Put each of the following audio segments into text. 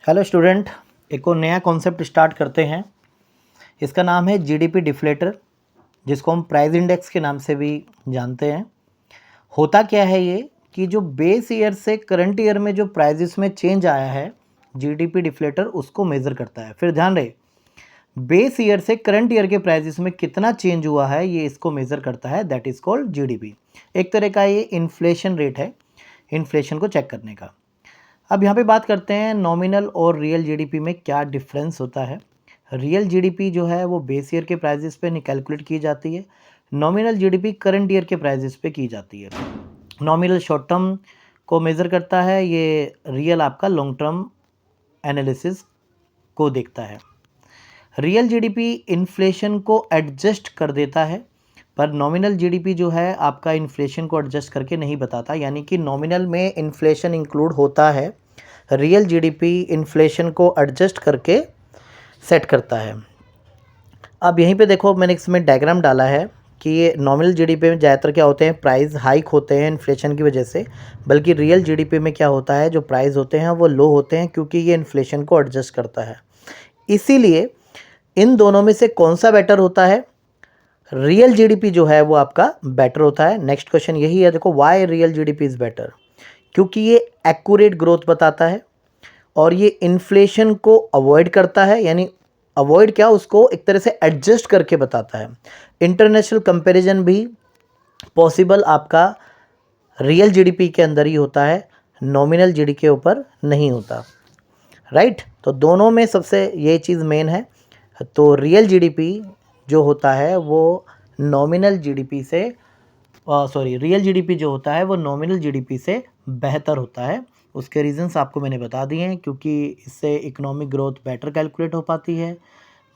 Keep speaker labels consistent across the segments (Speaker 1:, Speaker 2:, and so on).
Speaker 1: Hello student, एक और नया कॉन्सेप्ट स्टार्ट करते हैं। इसका नाम है जीडीपी डिफ्लेटर, जिसको हम प्राइस इंडेक्स के नाम से भी जानते हैं। होता क्या है ये कि जो बेस ईयर से करंट ईयर में जो प्राइजेस में चेंज आया है, जीडीपी डिफ्लेटर उसको मेज़र करता है। फिर ध्यान रहे, बेस ईयर से करंट ईयर के प्राइजेस में कितना चेंज हुआ है ये इसको मेज़र करता है। That is called GDP. एक तरह का ये इन्फ्लेशन रेट है, इन्फ्लेशन को चेक करने का। अब यहाँ पे बात करते हैं नॉमिनल और रियल जीडीपी में क्या डिफरेंस होता है। रियल जीडीपी जो है वो बेस ईयर के प्राइजेस पे कैलकुलेट की जाती है। नॉमिनल जीडीपी करंट ईयर के प्राइजेस पे की जाती है। नॉमिनल शॉर्ट टर्म को मेज़र करता है, ये रियल आपका लॉन्ग टर्म एनालिसिस को देखता है। रियल जीडीपी इन्फ्लेशन को एडजस्ट कर देता है, पर नॉमिनल जीडीपी जो है आपका इन्फ्लेशन को एडजस्ट करके नहीं बताता। यानी कि नॉमिनल में इन्फ्लेशन इंक्लूड होता है, रियल जीडीपी इन्फ्लेशन को एडजस्ट करके सेट करता है। अब यहीं पे देखो, मैंने इसमें डायग्राम डाला है कि ये नॉमिनल जीडीपी में ज़्यादातर क्या होते हैं, प्राइस हाइक होते हैं इन्फ्लेशन की वजह से, बल्कि रियल जीडीपी में क्या होता है, जो प्राइस होते हैं वो लो होते हैं क्योंकि ये इन्फ्लेशन को एडजस्ट करता है। इसीलिए इन दोनों में से कौन सा बेटर होता है? रियल जीडीपी जो है वो आपका बेटर होता है। नेक्स्ट क्वेश्चन यही है, देखो why real GDP is better. क्योंकि ये एक्यूरेट ग्रोथ बताता है और ये इन्फ्लेशन को अवॉइड करता है। यानी अवॉइड क्या, उसको एक तरह से एडजस्ट करके बताता है। इंटरनेशनल कंपैरिजन भी पॉसिबल आपका रियल जीडीपी के अंदर ही होता है, नॉमिनल जीडीपी के ऊपर नहीं होता। राइट, तो दोनों में सबसे ये चीज़ मेन है। तो रियल जीडीपी जो होता है वो नॉमिनल जीडीपी से रियल जीडीपी जो होता है वो नॉमिनल जीडीपी से बेहतर होता है। उसके रीजंस आपको मैंने बता दिए हैं, क्योंकि इससे इकोनॉमिक ग्रोथ बेटर कैलकुलेट हो पाती है,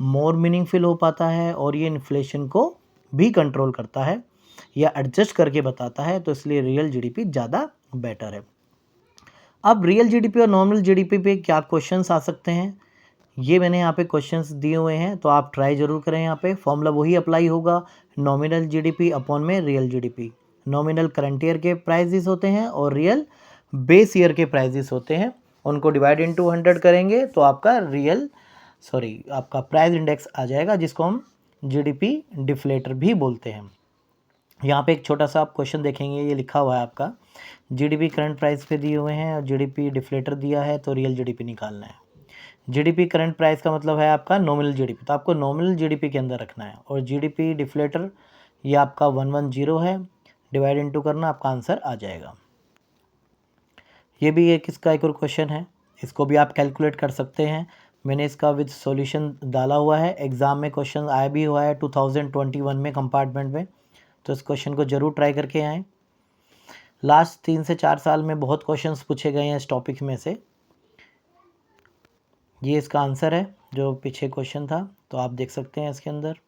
Speaker 1: मोर मीनिंगफुल हो पाता है, और ये इन्फ्लेशन को भी कंट्रोल करता है या एडजस्ट करके बताता है। तो इसलिए रियल जीडीपी ज़्यादा बेटर है। अब रियल जीडीपी और नॉमिनल जीडीपी पे क्या क्वेश्चंस आ सकते हैं, ये मैंने यहाँ पे क्वेश्चंस दिए हुए हैं, तो आप ट्राई जरूर करें। यहाँ पे फॉर्मूला वही अप्लाई होगा, नॉमिनल जीडीपी अपॉन में real GDP. Nominal current year के प्राइजेस होते हैं और रियल बेस ईयर के प्राइजेस होते हैं। उनको डिवाइड इनटू 100 करेंगे तो आपका आपका प्राइस इंडेक्स आ जाएगा, जिसको हम जीडीपी डिफ्लेटर भी बोलते हैं। यहाँ पे एक छोटा सा आप क्वेश्चन देखेंगे, ये लिखा हुआ है आपका जीडीपी करंट प्राइस पे दिए हुए हैं और जीडीपी डिफ्लेटर दिया है, तो रियल जीडीपी निकालना है। जीडीपी करंट प्राइस का मतलब है आपका नॉमिनल जीडीपी, तो आपको नॉमिनल जीडीपी के अंदर रखना है। और जीडीपी डिफ्लेटर ये आपका 110 है, डिवाइड इनटू करना, आपका आंसर आ जाएगा। ये भी एक इसका एक और क्वेश्चन है, इसको भी आप कैलकुलेट कर सकते हैं। मैंने इसका विद सॉल्यूशन डाला हुआ है, एग्ज़ाम में क्वेश्चन आया भी हुआ है 2021 में कंपार्टमेंट में, तो इस क्वेश्चन को ज़रूर ट्राई करके आएँ। लास्ट 3 से 4 साल में बहुत क्वेश्चंस पूछे गए हैं इस टॉपिक में से। ये इसका आंसर है जो पीछे क्वेश्चन था, तो आप देख सकते हैं इसके अंदर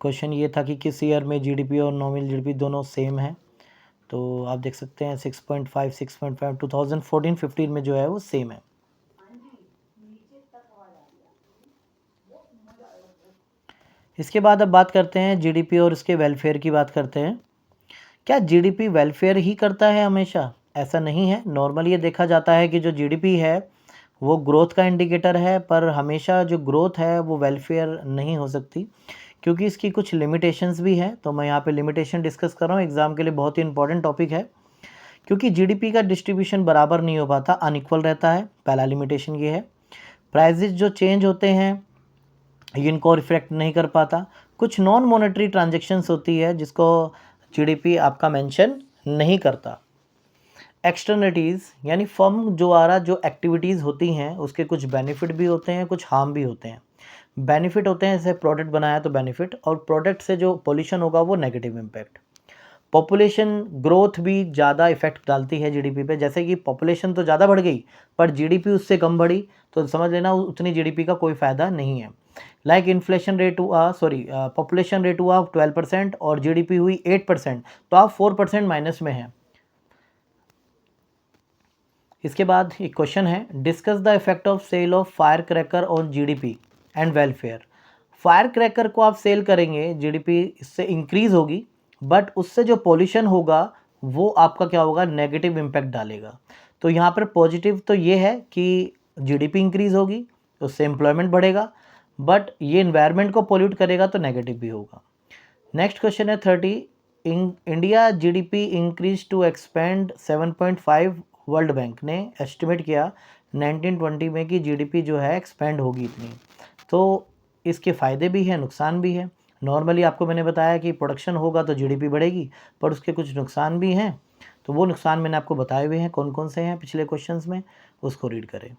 Speaker 1: क्वेश्चन ये था कि किस ईयर में जीडीपी और नॉमिनल जीडीपी दोनों सेम है। तो आप देख सकते हैं 6.5 2014-15 में जो है वो सेम है। इसके बाद अब बात करते हैं जीडीपी और इसके वेलफेयर की बात करते हैं। क्या जीडीपी वेलफेयर ही करता है हमेशा? ऐसा नहीं है। नॉर्मली ये देखा जाता है कि जो जीडीपी है वो ग्रोथ का इंडिकेटर है, पर हमेशा जो ग्रोथ है वो वेलफेयर नहीं हो सकती, क्योंकि इसकी कुछ लिमिटेशंस भी हैं। तो मैं यहाँ पे लिमिटेशन डिस्कस कर रहा हूँ, एग्ज़ाम के लिए बहुत ही इंपॉर्टेंट टॉपिक है। क्योंकि जीडीपी का डिस्ट्रीब्यूशन बराबर नहीं हो पाता, अनइक्वल रहता है, पहला लिमिटेशन ये है। प्राइजेज जो चेंज होते हैं इनको रिफ्लेक्ट नहीं कर पाता। कुछ नॉन मॉनेटरी ट्रांजेक्शन्स होती है जिसको जीडीपी आपका मेंशन नहीं करता। एक्सटर्निटीज़ यानी फर्म द्वारा जो एक्टिविटीज़ होती हैं उसके कुछ बेनिफिट भी होते हैं, कुछ हार्म भी होते हैं। बेनिफिट होते हैं, जैसे प्रोडक्ट बनाया तो बेनिफिट, और प्रोडक्ट से जो पोल्यूशन होगा वो नेगेटिव इम्पैक्ट। पॉपुलेशन ग्रोथ भी ज़्यादा इफेक्ट डालती है जीडीपी पे। जैसे कि पॉपुलेशन तो ज़्यादा बढ़ गई पर जीडीपी उससे कम बढ़ी, तो समझ लेना उतनी जीडीपी का कोई फ़ायदा नहीं है। लाइक इन्फ्लेशन रेट हुआ पॉपुलेशन रेट हुआ 12% और जीडीपी हुई 8%, तो आप 4% माइनस में हैं। इसके बाद एक क्वेश्चन है, discuss the effect of sale of fire cracker on GDP and welfare. Fire cracker को आप सेल करेंगे, जीडीपी इससे इंक्रीज होगी, बट उससे जो पॉल्यूशन होगा वो आपका क्या होगा, नेगेटिव इम्पैक्ट डालेगा। तो यहाँ पर पॉजिटिव तो ये है कि जीडीपी इंक्रीज होगी, उससे एम्प्लॉयमेंट बढ़ेगा, बट ये इन्वायरमेंट को पोल्यूट करेगा तो नेगेटिव भी होगा। नेक्स्ट क्वेश्चन है 30, India GDP increase to expand 7.5, World Bank ने एस्टिमेट किया 1920 में कि जीडीपी जो है एक्सपेंड होगी इतनी। तो इसके फ़ायदे भी हैं, नुकसान भी हैं। नॉर्मली आपको मैंने बताया कि प्रोडक्शन होगा तो जीडीपी बढ़ेगी, पर उसके कुछ नुकसान भी हैं। तो वो नुकसान मैंने आपको बताए हुए हैं, कौन कौन से हैं पिछले क्वेश्चंस में, उसको रीड करें।